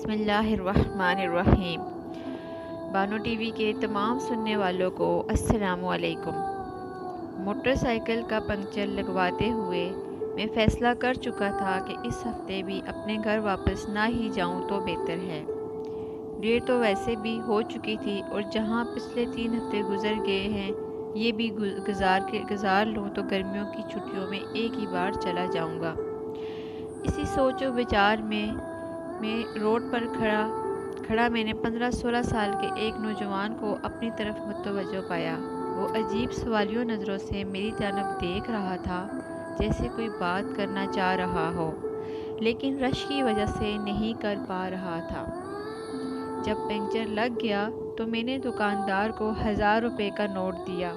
بسم اللہ الرحمن الرحیم۔ بانو ٹی وی کے تمام سننے والوں کو السلام علیکم۔ موٹر سائیکل کا پنکچر لگواتے ہوئے میں فیصلہ کر چکا تھا کہ اس ہفتے بھی اپنے گھر واپس نہ ہی جاؤں تو بہتر ہے۔ دیر تو ویسے بھی ہو چکی تھی اور جہاں پچھلے 3 ہفتے گزر گئے ہیں یہ بھی گزار لوں تو گرمیوں کی چھٹیوں میں ایک ہی بار چلا جاؤں گا۔ اسی سوچ و بچار میں روڈ پر کھڑا میں نے 15-16 سال کے ایک نوجوان کو اپنی طرف متوجہ پایا۔ وہ عجیب سوالیوں نظروں سے میری طرف دیکھ رہا تھا، جیسے کوئی بات کرنا چاہ رہا ہو لیکن رش کی وجہ سے نہیں کر پا رہا تھا۔ جب پنکچر لگ گیا تو میں نے دکاندار کو 1000 روپے کا نوٹ دیا۔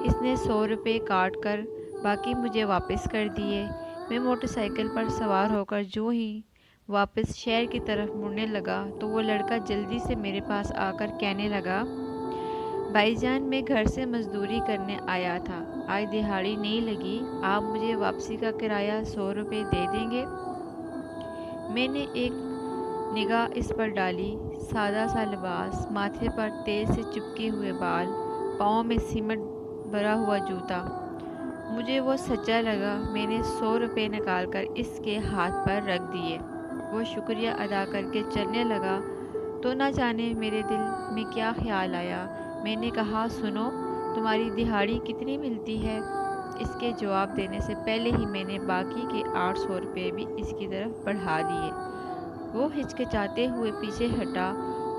اس نے 100 روپے کاٹ کر باقی مجھے واپس کر دیے۔ میں موٹر سائیکل پر سوار ہو کر جو ہی واپس شہر کی طرف مڑنے لگا تو وہ لڑکا جلدی سے میرے پاس آ کر کہنے لگا، بھائی جان میں گھر سے مزدوری کرنے آیا تھا، آج دہاڑی نہیں لگی، آپ مجھے واپسی کا کرایہ 100 روپے دے دیں گے؟ میں نے ایک نگاہ اس پر ڈالی۔ سادہ سا لباس، ماتھے پر تیل سے چپکے ہوئے بال، پاؤں میں سیمنٹ بھرا ہوا جوتا، مجھے وہ سچا لگا۔ میں نے 100 روپے نکال کر اس کے ہاتھ پر رکھ دیے۔ وہ شکریہ ادا کر کے چلنے لگا تو نہ جانے میرے دل میں کیا خیال آیا۔ میں نے کہا، سنو، تمہاری دہاڑی کتنی ملتی ہے؟ اس کے جواب دینے سے پہلے ہی میں نے باقی کے 800 روپے بھی اس کی طرف بڑھا دیے۔ وہ ہچکچاتے ہوئے پیچھے ہٹا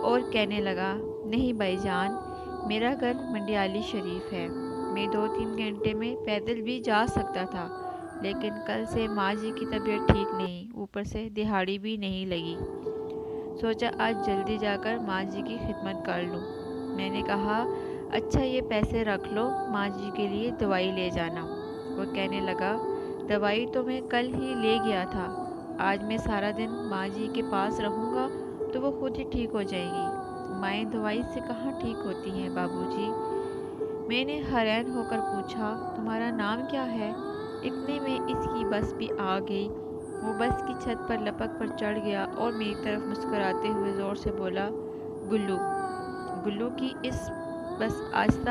اور کہنے لگا، نہیں بھائی جان، میرا گھر منڈیالی شریف ہے، میں 2-3 گھنٹے میں پیدل بھی جا سکتا تھا، لیکن کل سے ماں جی کی طبیعت ٹھیک نہیں، اوپر سے دہاڑی بھی نہیں لگی، سوچا آج جلدی جا کر ماں جی کی خدمت کر لوں۔ میں نے کہا، اچھا یہ پیسے رکھ لو، ماں جی کے لیے دوائی لے جانا۔ وہ کہنے لگا، دوائی تو میں کل ہی لے گیا تھا، آج میں سارا دن ماں جی کے پاس رہوں گا تو وہ خود ہی ٹھیک ہو جائیں گی۔ مائیں دوائی سے کہاں ٹھیک ہوتی ہیں بابو جی؟ میں نے حیران ہو کر پوچھا، تمہارا نام کیا ہے؟ اتنے میں اس کی بس بھی آ گئی۔ وہ بس کی چھت پر لپک پر چڑھ گیا اور میری طرف مسکراتے ہوئے زور سے بولا، گلو۔ گلو کی بس آہستہ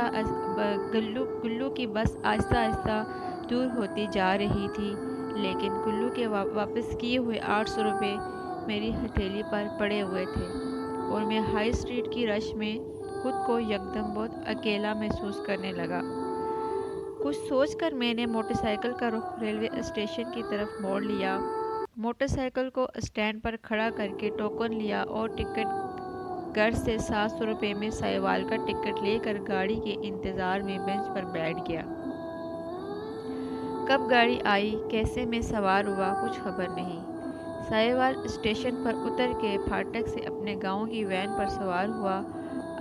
آہستہ دور ہوتی جا رہی تھی، لیکن گلو کے واپس کیے ہوئے 800 روپے میری ہتھیلی پر پڑے ہوئے تھے اور میں ہائی اسٹریٹ کی رش میں خود کو یکدم بہت اکیلا محسوس کرنے لگا۔ کچھ سوچ کر میں نے موٹر سائیکل کا رخ ریلوے اسٹیشن کی طرف موڑ لیا۔ موٹر سائیکل کو اسٹینڈ پر کھڑا کر کے ٹوکن لیا اور ٹکٹ گھر سے 700 روپے میں ساہیوال کا ٹکٹ لے کر گاڑی کے انتظار میں بینچ پر بیٹھ گیا۔ کب گاڑی آئی، کیسے میں سوار ہوا، کچھ خبر نہیں۔ ساہیوال اسٹیشن پر اتر کے پھاٹک سے اپنے گاؤں کی وین پر سوار ہوا۔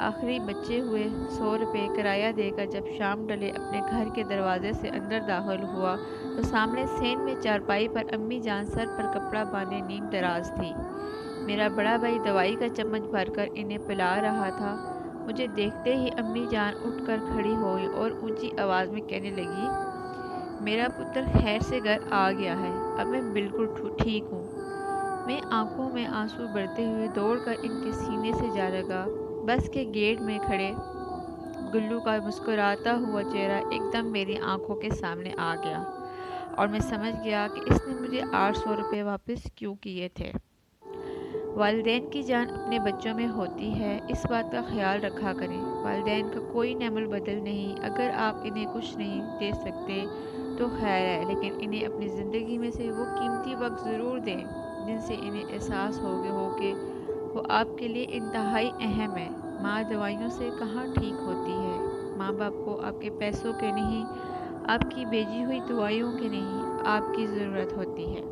آخری بچے ہوئے 100 روپے کرایہ دے کر جب شام ڈلے اپنے گھر کے دروازے سے اندر داخل ہوا تو سامنے سین میں چارپائی پر امی جان سر پر کپڑا باندھے نیم دراز تھی۔ میرا بڑا بھائی دوائی کا چمچ بھر کر انہیں پلا رہا تھا۔ مجھے دیکھتے ہی امی جان اٹھ کر کھڑی ہوئی اور اونچی آواز میں کہنے لگی، میرا پتر خیر سے گھر آ گیا ہے، اب میں بالکل ٹھیک ہوں۔ میں آنکھوں میں آنسو بھرتے ہوئے دوڑ کر ان کے سینے سے جا لگا۔ بس کے گیٹ میں کھڑے گلو کا مسکراتا ہوا چہرہ ایک دم میری آنکھوں کے سامنے آ گیا اور میں سمجھ گیا کہ اس نے مجھے 800 روپے واپس کیوں کیے تھے۔ والدین کی جان اپنے بچوں میں ہوتی ہے، اس بات کا خیال رکھا کریں۔ والدین کا کوئی نعم البدل نہیں، اگر آپ انہیں کچھ نہیں دے سکتے تو خیر ہے، لیکن انہیں اپنی زندگی میں سے وہ قیمتی وقت ضرور دیں جن سے انہیں احساس ہو کہ وہ آپ کے لیے انتہائی اہم ہے۔ ماں دوائیوں سے کہاں ٹھیک ہوتی ہے، ماں باپ کو آپ کے پیسوں کے نہیں، آپ کی بھیجی ہوئی دعائوں کے نہیں، آپ کی ضرورت ہوتی ہے۔